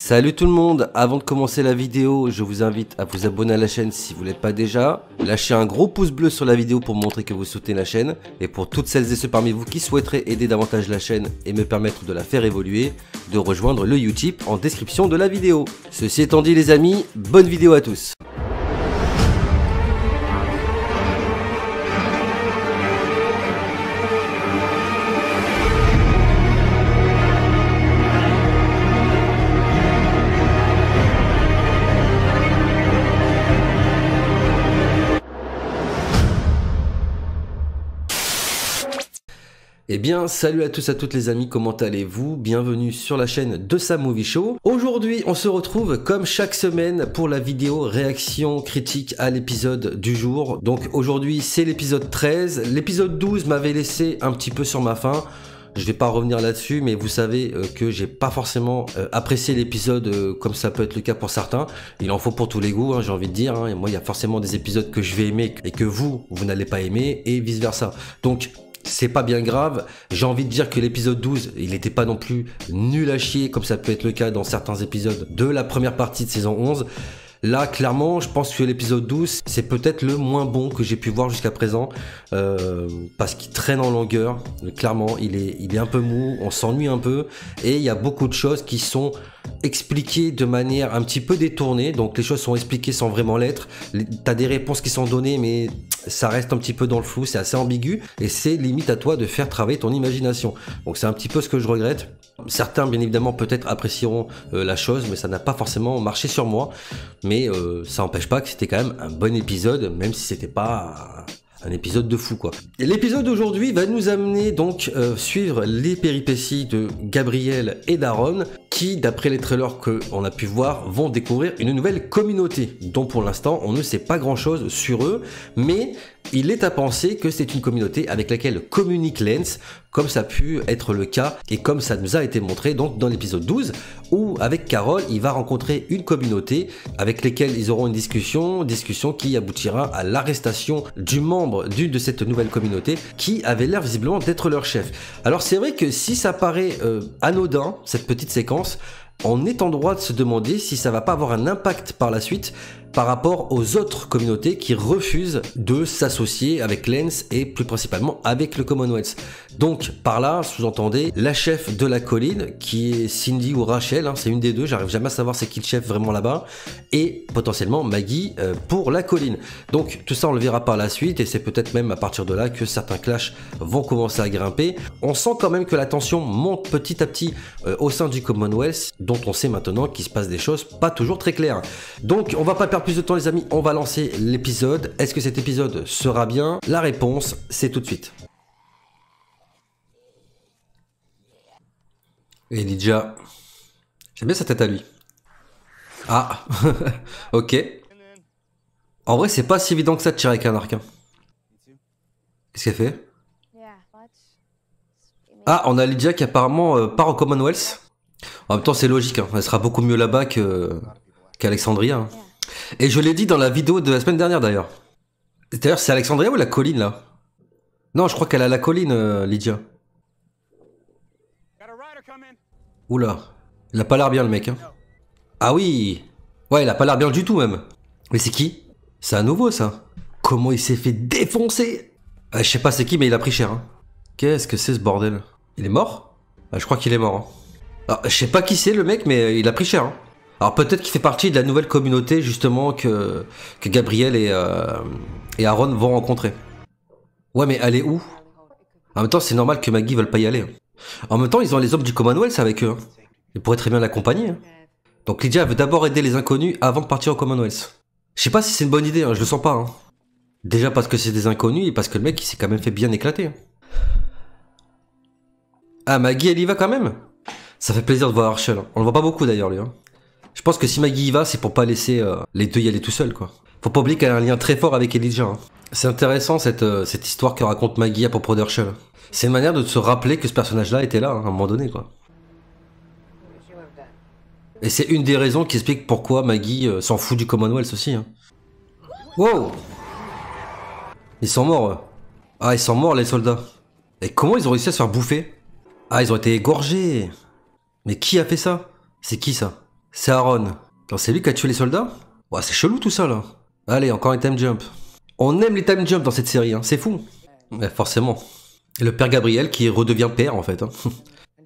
Salut tout le monde, avant de commencer la vidéo, je vous invite à vous abonner à la chaîne si vous ne l'êtes pas déjà. Lâchez un gros pouce bleu sur la vidéo pour montrer que vous soutenez la chaîne. Et pour toutes celles et ceux parmi vous qui souhaiteraient aider davantage la chaîne et me permettre de la faire évoluer, de rejoindre le Utip en description de la vidéo. Ceci étant dit les amis, bonne vidéo à tous. Eh bien, salut à tous, à toutes les amis, comment allez-vous? Bienvenue sur la chaîne de Sam Movie Show. Aujourd'hui, on se retrouve comme chaque semaine pour la vidéo réaction critique à l'épisode du jour. Donc aujourd'hui, c'est l'épisode 13. L'épisode 12 m'avait laissé un petit peu sur ma faim. Je vais pas revenir là-dessus, mais vous savez que j'ai pas forcément apprécié l'épisode comme ça peut être le cas pour certains. Il en faut pour tous les goûts, hein, j'ai envie de dire. Hein. Et moi, il y a forcément des épisodes que je vais aimer et que vous n'allez pas aimer et vice versa. Donc, c'est pas bien grave, j'ai envie de dire que l'épisode 12, il n'était pas non plus nul à chier comme ça peut être le cas dans certains épisodes de la première partie de saison 11. Là, clairement, je pense que l'épisode 12, c'est peut-être le moins bon que j'ai pu voir jusqu'à présent, parce qu'il traîne en longueur. Clairement, il est un peu mou, on s'ennuie un peu, et il y a beaucoup de choses qui sont expliquées de manière un petit peu détournée. Donc les choses sont expliquées sans vraiment l'être. T'as des réponses qui sont données, mais ça reste un petit peu dans le flou, c'est assez ambigu, et c'est limite à toi de faire travailler ton imagination. Donc c'est un petit peu ce que je regrette. Certains, bien évidemment, peut-être apprécieront la chose, mais ça n'a pas forcément marché sur moi. Mais ça n'empêche pas que c'était quand même un bon épisode, même si c'était pas un épisode de fou, quoi. L'épisode d'aujourd'hui va nous amener donc suivre les péripéties de Gabriel et d'Aaron, qui, d'après les trailers qu'on a pu voir, vont découvrir une nouvelle communauté, dont pour l'instant on ne sait pas grand-chose sur eux, mais il est à penser que c'est une communauté avec laquelle communique Lance, comme ça a pu être le cas et comme ça nous a été montré donc dans l'épisode 12, où avec Carol, il va rencontrer une communauté avec lesquelles ils auront une discussion qui aboutira à l'arrestation du membre d'une de cette nouvelle communauté qui avait l'air visiblement d'être leur chef. Alors c'est vrai que si ça paraît anodin, cette petite séquence, on est en droit de se demander si ça va pas avoir un impact par la suite par rapport aux autres communautés qui refusent de s'associer avec Lance et plus principalement avec le Commonwealth. Donc par là, sous-entendez la chef de la colline qui est Cindy ou Rachel, hein, c'est une des deux, j'arrive jamais à savoir c'est qui le chef vraiment là-bas, et potentiellement Maggie pour la colline. Donc tout ça on le verra par la suite et c'est peut-être même à partir de là que certains clashs vont commencer à grimper. On sent quand même que la tension monte petit à petit au sein du Commonwealth, dont on sait maintenant qu'il se passe des choses pas toujours très claires. Donc on va pas perdre plus de temps les amis, on va lancer l'épisode. Est-ce que cet épisode sera bien? La réponse, c'est tout de suite. Elijah, j'aime bien sa tête à lui. Ah, ok. En vrai, c'est pas si évident que ça de tirer avec un arc. Hein. Qu'est-ce qu'elle fait? Ah, on a Lydia qui apparemment part au Commonwealth. En même temps, c'est logique, hein. Elle sera beaucoup mieux là-bas qu'Alexandria. Hein. Et je l'ai dit dans la vidéo de la semaine dernière d'ailleurs. D'ailleurs, c'est Alexandria ou la colline là? Non, je crois qu'elle a la colline, Lydia. Oula, il a pas l'air bien le mec. Hein. Ah oui, ouais, il a pas l'air bien du tout même. Mais c'est qui? C'est un nouveau ça. Comment il s'est fait défoncer? Ah, je sais pas c'est qui, mais il a pris cher. Hein. Qu'est-ce que c'est ce bordel? Il est mort? Ah, je crois qu'il est mort. Hein. Alors, je sais pas qui c'est le mec, mais il a pris cher. Hein. Alors peut-être qu'il fait partie de la nouvelle communauté justement que Gabriel et Aaron vont rencontrer. Ouais mais elle est où? En même temps c'est normal que Maggie veuille pas y aller. En même temps ils ont les hommes du Commonwealth avec eux. Hein. Ils pourraient très bien l'accompagner. Hein. Donc Lydia veut d'abord aider les inconnus avant de partir au Commonwealth. Je sais pas si c'est une bonne idée, hein, je le sens pas. Hein. Déjà parce que c'est des inconnus et parce que le mec il s'est quand même fait bien éclater. Hein. Ah Maggie elle y va quand même? Ça fait plaisir de voir Herschel. On le voit pas beaucoup d'ailleurs lui. Hein. Je pense que si Maggie y va, c'est pour pas laisser les deux y aller tout seul, quoi. Faut pas oublier qu'elle a un lien très fort avec Elijah. Hein. C'est intéressant cette histoire que raconte Maggie à propos d'Herschel. C'est une manière de se rappeler que ce personnage-là était là, hein, à un moment donné, quoi. Et c'est une des raisons qui explique pourquoi Maggie s'en fout du Commonwealth aussi. Hein. Wow! Ils sont morts. Ah, ils sont morts, les soldats. Et comment ils ont réussi à se faire bouffer? Ah, ils ont été égorgés. Mais qui a fait ça? C'est qui ça? C'est Aaron. Attends, c'est lui qui a tué les soldats? Ouais, c'est chelou tout ça là. Allez, encore un time jump. On aime les time jump dans cette série, hein. C'est fou. Ouais, forcément. Et le père Gabriel qui redevient père en fait. Hein.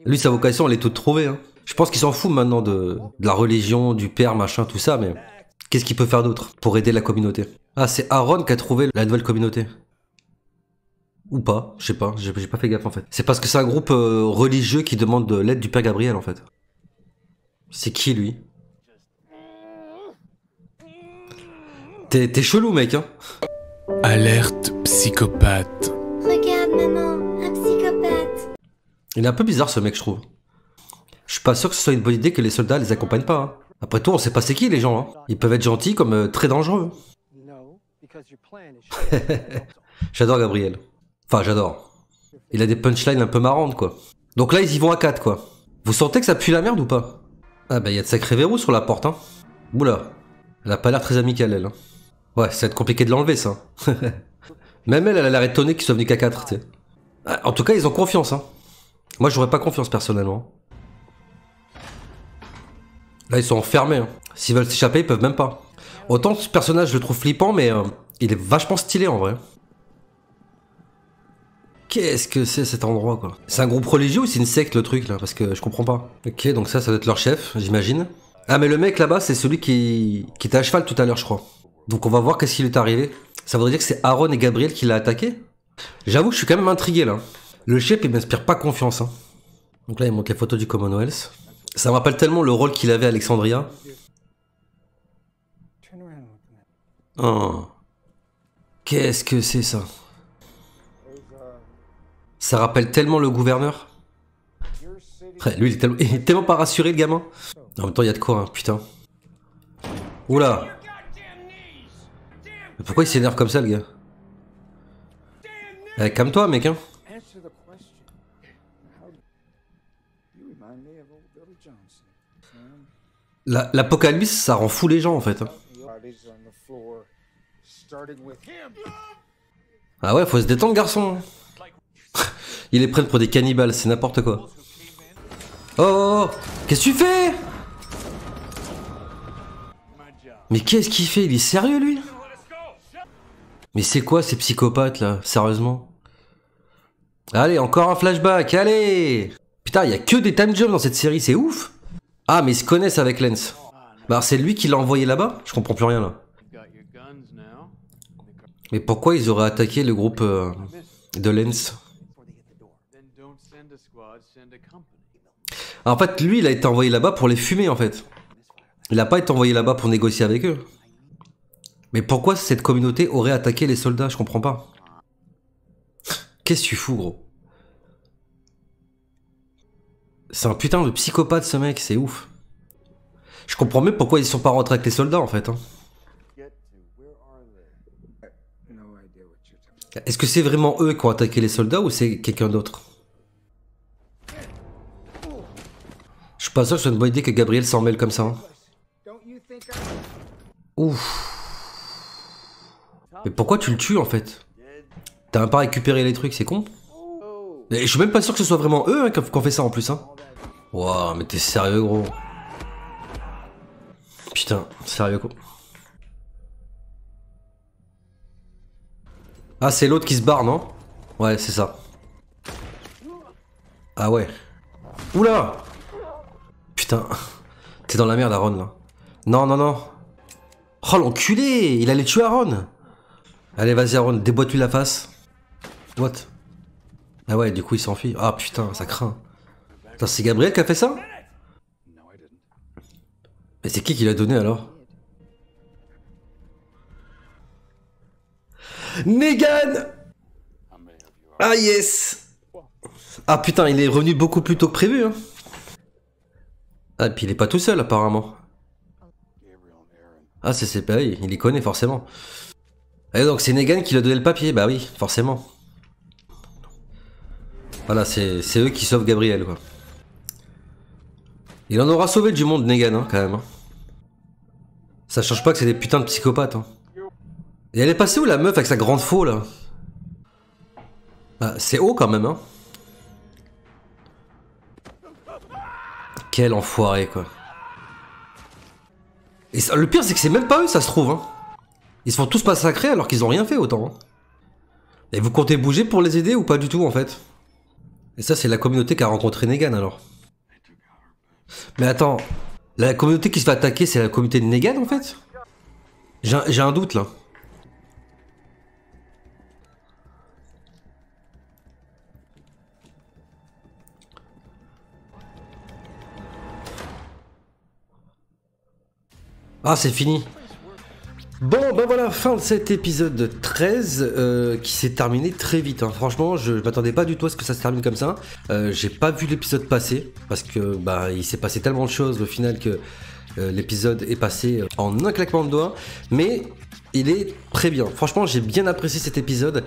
Lui, sa vocation, elle est toute trouvée. Hein. Je pense qu'il s'en fout maintenant de la religion, du père, machin, tout ça, mais qu'est-ce qu'il peut faire d'autre pour aider la communauté? Ah, c'est Aaron qui a trouvé la nouvelle communauté. Ou pas, je sais pas, j'ai pas fait gaffe en fait. C'est parce que c'est un groupe religieux qui demande de l'aide du père Gabriel en fait. C'est qui lui? T'es chelou mec hein. Alerte psychopathe. Regarde maman, un psychopathe. Il est un peu bizarre ce mec je trouve. Je suis pas sûr que ce soit une bonne idée que les soldats les accompagnent pas. Hein. Après tout on sait pas c'est qui les gens. Hein. Ils peuvent être gentils comme très dangereux. J'adore Gabriel. Enfin j'adore. Il a des punchlines un peu marrantes quoi. Donc là ils y vont à 4 quoi. Vous sentez que ça pue la merde ou pas? Ah bah il y a de sacrés verrous sur la porte hein. Oula. Elle a pas l'air très amicale elle. Hein. Ouais, ça va être compliqué de l'enlever, ça. Même elle a l'air étonnée qu'ils soient venus qu'à 4, tu sais. En tout cas, ils ont confiance, hein. Moi, j'aurais pas confiance, personnellement. Là, ils sont enfermés, hein. S'ils veulent s'échapper, ils peuvent même pas. Autant ce personnage, je le trouve flippant, mais il est vachement stylé, en vrai. Qu'est-ce que c'est, cet endroit, quoi? C'est un groupe religieux ou c'est une secte, le truc, là? Parce que je comprends pas. Ok, donc ça doit être leur chef, j'imagine. Ah, mais le mec, là-bas, c'est celui qui était à cheval tout à l'heure, je crois. Donc on va voir qu'est-ce qui lui est arrivé. Ça voudrait dire que c'est Aaron et Gabriel qui l'a attaqué? J'avoue que je suis quand même intrigué là. Le chef il m'inspire pas confiance. Hein. Donc là il montre les photos du Commonwealth. Ça me rappelle tellement le rôle qu'il avait à Alexandria. Oh. Qu'est-ce que c'est ça? Ça rappelle tellement le gouverneur. Ouais, lui il est tellement pas rassuré le gamin. En même temps il y a de quoi hein, putain. Oula. Mais pourquoi il s'énerve comme ça, le gars? Calme-toi, mec, hein. L'apocalypse, ça rend fou les gens, en fait. Hein. Ah ouais, faut se détendre, garçon. Il est prêt pour des cannibales, c'est n'importe quoi. Oh, qu'est-ce que tu fais? Mais qu'est-ce qu'il fait? Il est sérieux, lui? Mais c'est quoi ces psychopathes là, sérieusement? Allez, encore un flashback, allez! Putain, il y a que des time jumps dans cette série, c'est ouf! Ah, mais ils se connaissent avec Lens. Bah, c'est lui qui l'a envoyé là-bas? Je comprends plus rien là. Mais pourquoi ils auraient attaqué le groupe de Lens? En fait, lui, il a été envoyé là-bas pour les fumer en fait. Il a pas été envoyé là-bas pour négocier avec eux. Mais pourquoi cette communauté aurait attaqué les soldats? Je comprends pas. Qu'est-ce que tu fous, gros? C'est un putain de psychopathe, ce mec, c'est ouf. Je comprends même pourquoi ils sont pas rentrés avec les soldats, en fait. Hein. Est-ce que c'est vraiment eux qui ont attaqué les soldats ou c'est quelqu'un d'autre? Je suis pas sûr que ce soit une bonne idée que Gabriel s'en mêle comme ça. Hein. Ouf. Mais pourquoi tu le tues en fait? T'as même pas récupéré les trucs, c'est con. Et je suis même pas sûr que ce soit vraiment eux hein, qui ont fait ça en plus. Hein. Waouh, mais t'es sérieux gros? Putain, sérieux quoi. Ah, c'est l'autre qui se barre, non? Ouais, c'est ça. Ah ouais. Oula! Putain. T'es dans la merde, Aaron, là. Non, non, non. Oh, l'enculé! Il allait tuer Aaron! Allez, vas-y, Aaron, déboîte-lui la face. What? Ah ouais, du coup, il s'enfuit. Ah putain, ça craint. Attends, c'est Gabriel qui a fait ça? Mais c'est qui l'a donné alors? Negan! Ah yes! Ah putain, il est revenu beaucoup plus tôt que prévu. Hein. Ah, et puis il est pas tout seul apparemment. Ah, c'est pareil, il y connaît forcément. Et donc c'est Negan qui lui a donné le papier, bah oui, forcément. Voilà, c'est eux qui sauvent Gabriel, quoi. Il en aura sauvé du monde, Negan, hein, quand même. Hein. Ça change pas que c'est des putains de psychopathes. Hein. Et elle est passée où la meuf avec sa grande faux, là? Ah, c'est haut quand même, hein. Quel enfoiré, quoi. Et ça, le pire, c'est que c'est même pas eux, ça se trouve. Hein. Ils se font tous massacrer alors qu'ils ont rien fait autant. Hein. Et vous comptez bouger pour les aider ou pas du tout en fait? Et ça, c'est la communauté qui a rencontré Negan alors. Mais attends, la communauté qui se fait attaquer, c'est la communauté de Negan en fait? J'ai un doute là. Ah, c'est fini. Bon, ben voilà, fin de cet épisode 13 qui s'est terminé très vite. Hein. Franchement, je m'attendais pas du tout à ce que ça se termine comme ça. J'ai pas vu l'épisode passer parce que bah il s'est passé tellement de choses au final que l'épisode est passé en un claquement de doigts. Mais il est très bien. Franchement, j'ai bien apprécié cet épisode.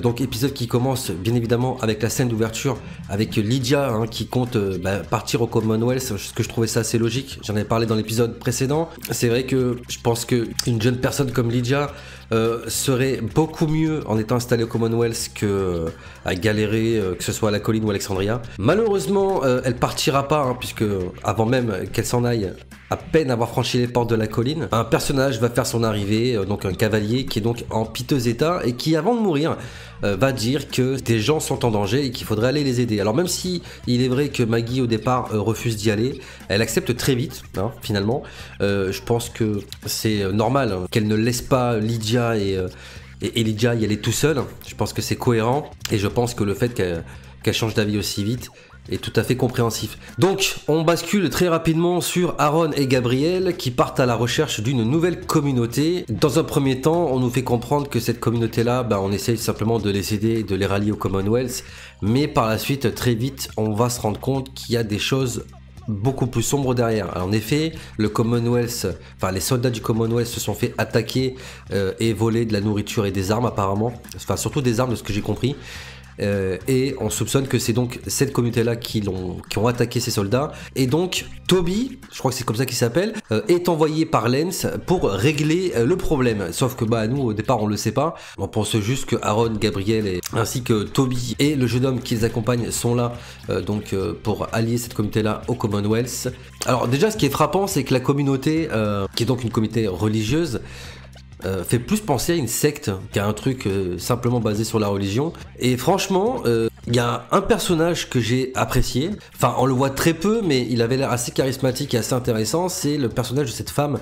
Donc épisode qui commence bien évidemment avec la scène d'ouverture avec Lydia hein, qui compte partir au Commonwealth, ce que je trouvais ça assez logique. J'en ai parlé dans l'épisode précédent. C'est vrai que je pense qu'une jeune personne comme Lydia serait beaucoup mieux en étant installée au Commonwealth que à galérer, que ce soit à la colline ou Alexandria. Malheureusement, elle partira pas hein, puisque avant même qu'elle s'en aille, à peine avoir franchi les portes de la colline, un personnage va faire son arrivée, donc un cavalier qui est donc en piteux état et qui avant de mourir va dire que des gens sont en danger et qu'il faudrait aller les aider. Alors même si il est vrai que Maggie au départ refuse d'y aller, elle accepte très vite hein, finalement. Je pense que c'est normal hein, qu'elle ne laisse pas Lydia et Lydia y aller tout seul. Je pense que c'est cohérent et je pense que le fait qu'elle change d'avis aussi vite est tout à fait compréhensif. Donc, on bascule très rapidement sur Aaron et Gabriel qui partent à la recherche d'une nouvelle communauté. Dans un premier temps, on nous fait comprendre que cette communauté-là, on essaye simplement de les aider, de les rallier au Commonwealth. Mais par la suite, très vite, on va se rendre compte qu'il y a des choses beaucoup plus sombres derrière. Alors, en effet, le Commonwealth, enfin les soldats du Commonwealth se sont fait attaquer et voler de la nourriture et des armes apparemment. Enfin, surtout des armes de ce que j'ai compris. Et on soupçonne que c'est donc cette communauté-là qui ont attaqué ces soldats. Et donc Toby, je crois que c'est comme ça qu'il s'appelle, est envoyé par Lance pour régler le problème. Sauf que nous au départ on le sait pas. On pense juste que Aaron, Gabriel ainsi que Toby et le jeune homme qui les accompagne sont là pour allier cette communauté-là au Commonwealth. Alors déjà ce qui est frappant c'est que la communauté, qui est donc une communauté religieuse, fait plus penser à une secte qu'à un truc simplement basé sur la religion. Et franchement, il y a un personnage que j'ai apprécié. Enfin, on le voit très peu, mais il avait l'air assez charismatique et assez intéressant. C'est le personnage de cette femme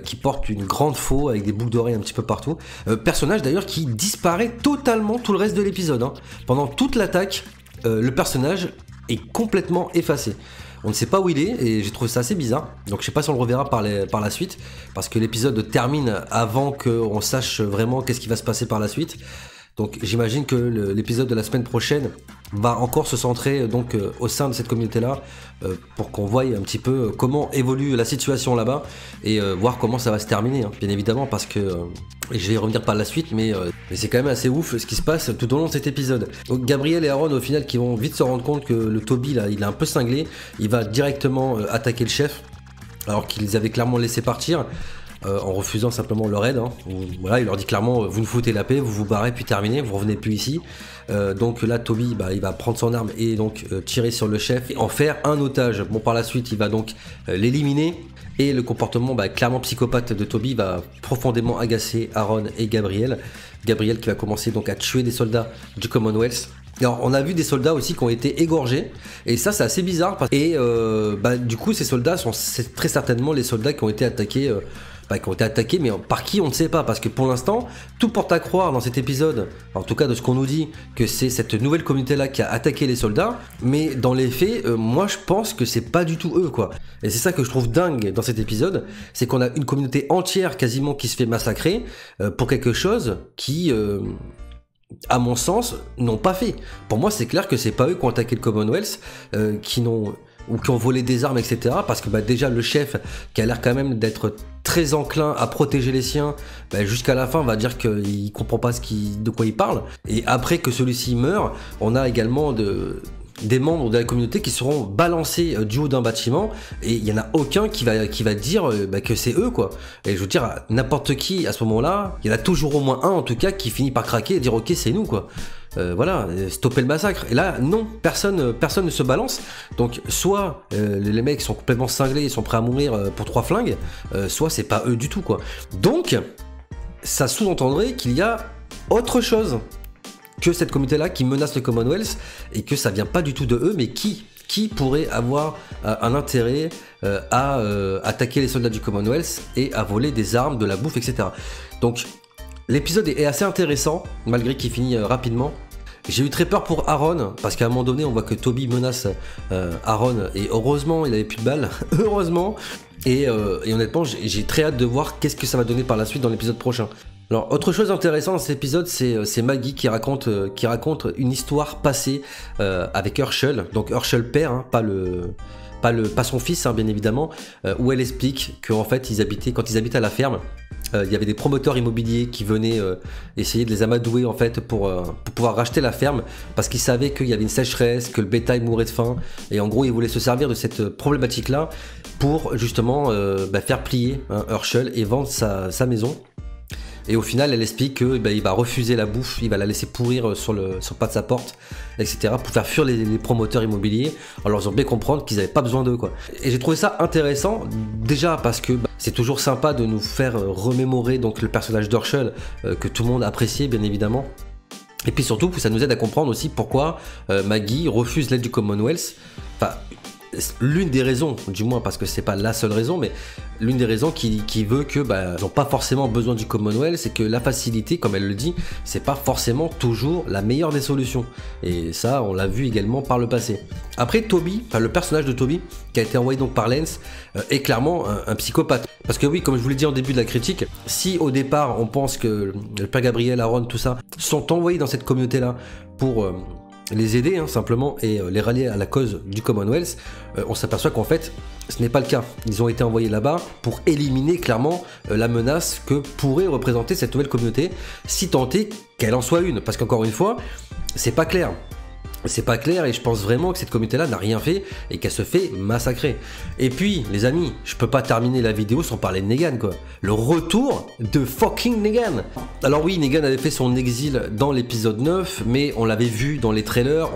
qui porte une grande faux avec des boucles d'oreilles un petit peu partout. Personnage d'ailleurs qui disparaît totalement tout le reste de l'épisode. Hein. Pendant toute l'attaque, le personnage est complètement effacé. On ne sait pas où il est et j'ai trouvé ça assez bizarre. Donc je sais pas si on le reverra par la suite. Parce que l'épisode termine avant qu'on sache vraiment qu'est-ce qui va se passer par la suite. Donc j'imagine que l'épisode de la semaine prochaine va encore se centrer au sein de cette communauté-là pour qu'on voie un petit peu comment évolue la situation là-bas et voir comment ça va se terminer, hein, bien évidemment, parce que je vais y revenir par la suite, mais c'est quand même assez ouf ce qui se passe tout au long de cet épisode. Donc Gabriel et Aaron au final qui vont vite se rendre compte que le Toby là, il est un peu cinglé, il va directement attaquer le chef alors qu'ils avaient clairement laissé partir. En refusant simplement leur aide. Hein. Voilà, il leur dit clairement vous nous foutez la paix, vous vous barrez puis terminez, vous revenez plus ici. Donc là Toby il va prendre son arme et donc tirer sur le chef et en faire un otage. Bon par la suite il va donc l'éliminer et le comportement clairement psychopathe de Toby va profondément agacer Aaron et Gabriel. Gabriel qui va commencer donc à tuer des soldats du Commonwealth. Alors, on a vu des soldats aussi qui ont été égorgés et ça c'est assez bizarre et du coup ces soldats c'est très certainement les soldats qui ont été attaqués mais par qui on ne sait pas, parce que pour l'instant tout porte à croire dans cet épisode, en tout cas de ce qu'on nous dit, que c'est cette nouvelle communauté là qui a attaqué les soldats, mais dans les faits moi je pense que c'est pas du tout eux quoi. Et c'est ça que je trouve dingue dans cet épisode, c'est qu'on a une communauté entière quasiment qui se fait massacrer pour quelque chose qui à mon sens n'ont pas fait. Pour moi c'est clair que c'est pas eux qui ont attaqué le Commonwealth, qui ont volé des armes, etc. Parce que déjà le chef, qui a l'air quand même d'être très enclin à protéger les siens, jusqu'à la fin va dire qu'il comprend pas de quoi il parle. Et après que celui-ci meurt, on a également des membres de la communauté qui seront balancés du haut d'un bâtiment et il y en a aucun qui va dire que c'est eux quoi. Et je veux dire, n'importe qui à ce moment-là, il y en a toujours au moins un en tout cas qui finit par craquer et dire ok c'est nous quoi. voilà, stopper le massacre. Et là, non, personne ne se balance. Donc, soit les mecs sont complètement cinglés, ils sont prêts à mourir pour 3 flingues, soit c'est pas eux du tout, quoi. Donc, ça sous-entendrait qu'il y a autre chose que cette communauté-là qui menace le Commonwealth et que ça vient pas du tout de eux, mais qui pourrait avoir un intérêt à attaquer les soldats du Commonwealth et à voler des armes, de la bouffe, etc. Donc, l'épisode est assez intéressant, malgré qu'il finit rapidement. J'ai eu très peur pour Aaron, parce qu'à un moment donné, on voit que Toby menace Aaron, et heureusement, il avait plus de balles, heureusement. Et honnêtement, j'ai très hâte de voir qu'est-ce que ça va donner par la suite dans l'épisode prochain. Alors, autre chose intéressante dans cet épisode, c'est Maggie qui raconte une histoire passée avec Herschel, donc Herschel père, hein, pas son fils, hein, bien évidemment, où elle explique qu'en fait, quand ils habitaient à la ferme, il y avait des promoteurs immobiliers qui venaient essayer de les amadouer en fait pour pouvoir racheter la ferme parce qu'ils savaient qu'il y avait une sécheresse, que le bétail mourait de faim et en gros ils voulaient se servir de cette problématique là pour justement faire plier Herschel et vendre sa maison. Et au final, elle explique qu'il va refuser la bouffe, il va la laisser pourrir sur le pas de sa porte, etc. pour faire fuir les promoteurs immobiliers en leur faisant bien comprendre qu'ils n'avaient pas besoin d'eux, quoi. Et j'ai trouvé ça intéressant, déjà parce que c'est toujours sympa de nous faire remémorer donc, le personnage d'Herschel que tout le monde appréciait, bien évidemment. Et puis surtout, ça nous aide à comprendre aussi pourquoi Maggie refuse l'aide du Commonwealth. Enfin, l'une des raisons, du moins parce que c'est pas la seule raison, mais l'une des raisons qui veut que ils n'ont pas forcément besoin du Commonwealth, c'est que la facilité, comme elle le dit, c'est pas forcément toujours la meilleure des solutions. Et ça, on l'a vu également par le passé. Après, Toby, le personnage de Toby, qui a été envoyé donc par Lance, est clairement un psychopathe. Parce que oui, comme je vous l'ai dit en début de la critique, si au départ on pense que le père Gabriel, Aaron, tout ça, sont envoyés dans cette communauté-là pour les aider hein, simplement et les rallier à la cause du Commonwealth, on s'aperçoit qu'en fait ce n'est pas le cas. Ils ont été envoyés là-bas pour éliminer clairement la menace que pourrait représenter cette nouvelle communauté, si tant est qu'elle en soit une, parce qu'encore une fois, c'est pas clair. C'est pas clair et je pense vraiment que cette communauté-là n'a rien fait et qu'elle se fait massacrer. Et puis, les amis, je peux pas terminer la vidéo sans parler de Negan, quoi. Le retour de fucking Negan. Alors oui, Negan avait fait son exil dans l'épisode 9, mais on l'avait vu dans les trailers,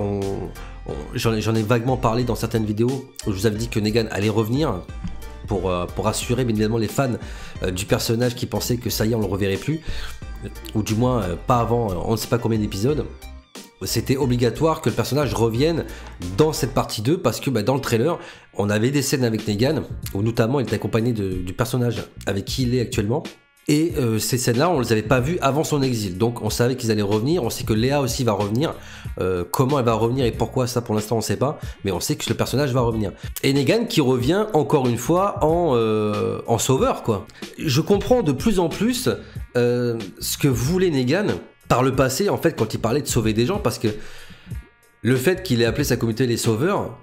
j'en ai vaguement parlé dans certaines vidéos où je vous avais dit que Negan allait revenir pour assurer bien évidemment les fans du personnage qui pensaient que ça y est, on le reverrait plus. Ou du moins, pas avant on ne sait pas combien d'épisodes. C'était obligatoire que le personnage revienne dans cette partie 2 parce que dans le trailer, on avait des scènes avec Negan où notamment il était accompagné du personnage avec qui il est actuellement. Et ces scènes-là, on ne les avait pas vues avant son exil. Donc on savait qu'ils allaient revenir, on sait que Léa aussi va revenir. Comment elle va revenir et pourquoi, ça pour l'instant on ne sait pas. Mais on sait que le personnage va revenir. Et Negan qui revient encore une fois en sauveur, quoi. Je comprends de plus en plus ce que voulait Negan par le passé, en fait, quand il parlait de sauver des gens, parce que le fait qu'il ait appelé sa communauté les sauveurs,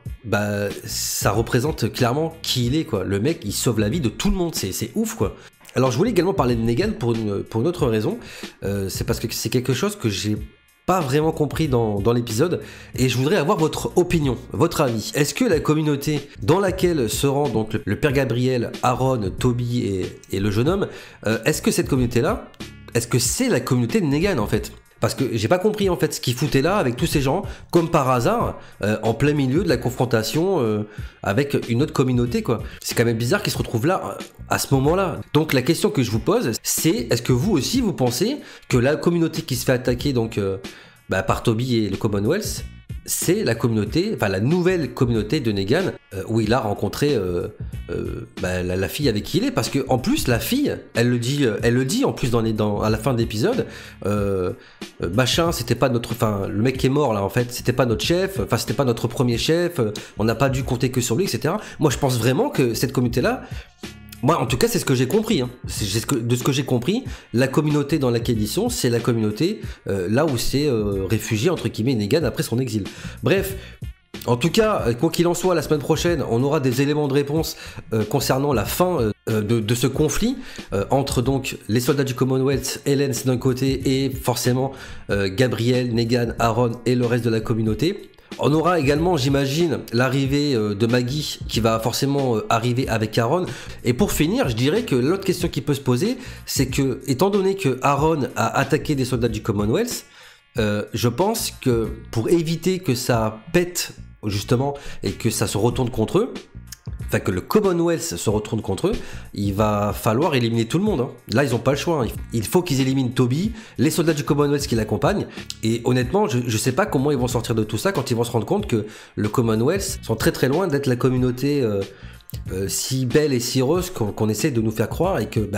ça représente clairement qui il est, quoi. Le mec, il sauve la vie de tout le monde, c'est ouf, quoi. Alors, je voulais également parler de Negan pour une autre raison, c'est parce que c'est quelque chose que j'ai pas vraiment compris dans l'épisode, et je voudrais avoir votre opinion, votre avis. Est-ce que la communauté dans laquelle se rend donc le père Gabriel, Aaron, Toby et le jeune homme, est-ce que cette communauté-là, est-ce que c'est la communauté de Negan en fait? Parce que j'ai pas compris en fait ce qu'ils foutaient là avec tous ces gens, comme par hasard, en plein milieu de la confrontation avec une autre communauté, quoi. C'est quand même bizarre qu'ils se retrouvent là à ce moment-là. Donc la question que je vous pose, c'est est-ce que vous aussi vous pensez que la communauté qui se fait attaquer donc par Toby et le Commonwealth, c'est la communauté, enfin la nouvelle communauté de Negan où il a rencontré la fille avec qui il est, parce que en plus la fille, elle le dit en plus à la fin de l'épisode, machin, c'était pas notre, enfin le mec qui est mort là en fait, c'était pas notre chef, enfin c'était pas notre premier chef, on n'a pas dû compter que sur lui, etc. Moi je pense vraiment que cette communauté là, moi, en tout cas, c'est ce que j'ai compris. Hein. De ce que j'ai compris, la communauté dans laquelle ils sont, c'est la communauté là où s'est réfugié, entre guillemets, Negan après son exil. Bref, en tout cas, quoi qu'il en soit, la semaine prochaine, on aura des éléments de réponse concernant la fin de ce conflit entre donc les soldats du Commonwealth, Lance d'un côté, et forcément Gabriel, Negan, Aaron et le reste de la communauté. On aura également, j'imagine, l'arrivée de Maggie qui va forcément arriver avec Aaron. Et pour finir, je dirais que l'autre question qui peut se poser, c'est que, étant donné que Aaron a attaqué des soldats du Commonwealth, Je pense que pour éviter que ça pète justement et que ça se retourne contre eux, enfin que le Commonwealth se retourne contre eux, il va falloir éliminer tout le monde. Là, ils n'ont pas le choix. Il faut qu'ils éliminent Toby, les soldats du Commonwealth qui l'accompagnent. Et honnêtement, je ne sais pas comment ils vont sortir de tout ça quand ils vont se rendre compte que le Commonwealth sont très très loin d'être la communauté si belle et si heureuse qu'on essaie de nous faire croire, et que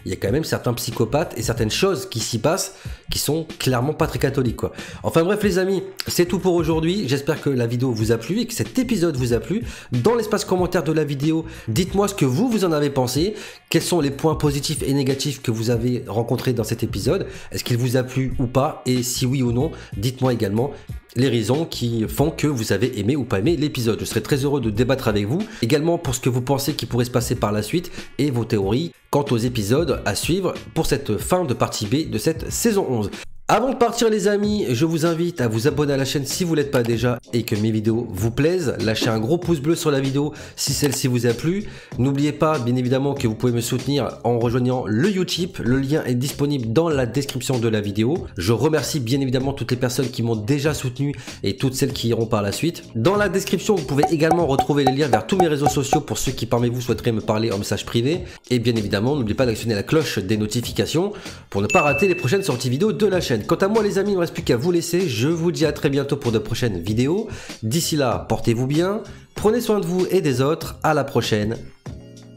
il y a quand même certains psychopathes et certaines choses qui s'y passent qui sont clairement pas très catholiques, quoi. Enfin bref les amis, c'est tout pour aujourd'hui. J'espère que la vidéo vous a plu et que cet épisode vous a plu. Dans l'espace commentaire de la vidéo, dites-moi ce que vous en avez pensé. Quels sont les points positifs et négatifs que vous avez rencontrés dans cet épisode? Est-ce qu'il vous a plu ou pas? Et si oui ou non, dites-moi également les raisons qui font que vous avez aimé ou pas aimé l'épisode. Je serai très heureux de débattre avec vous. Également pour ce que vous pensez qui pourrait se passer par la suite et vos théories quant aux épisodes à suivre pour cette fin de partie B de cette saison 11. Avant de partir les amis, je vous invite à vous abonner à la chaîne si vous ne l'êtes pas déjà et que mes vidéos vous plaisent. Lâchez un gros pouce bleu sur la vidéo si celle-ci vous a plu. N'oubliez pas bien évidemment que vous pouvez me soutenir en rejoignant le Utip. Le lien est disponible dans la description de la vidéo. Je remercie bien évidemment toutes les personnes qui m'ont déjà soutenu et toutes celles qui iront par la suite. Dans la description, vous pouvez également retrouver les liens vers tous mes réseaux sociaux pour ceux qui parmi vous souhaiteraient me parler en message privé. Et bien évidemment, n'oubliez pas d'actionner la cloche des notifications pour ne pas rater les prochaines sorties vidéo de la chaîne. Quant à moi les amis, il ne me reste plus qu'à vous laisser. Je vous dis à très bientôt pour de prochaines vidéos. D'ici là, portez-vous bien, prenez soin de vous et des autres. À la prochaine.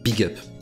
Big up.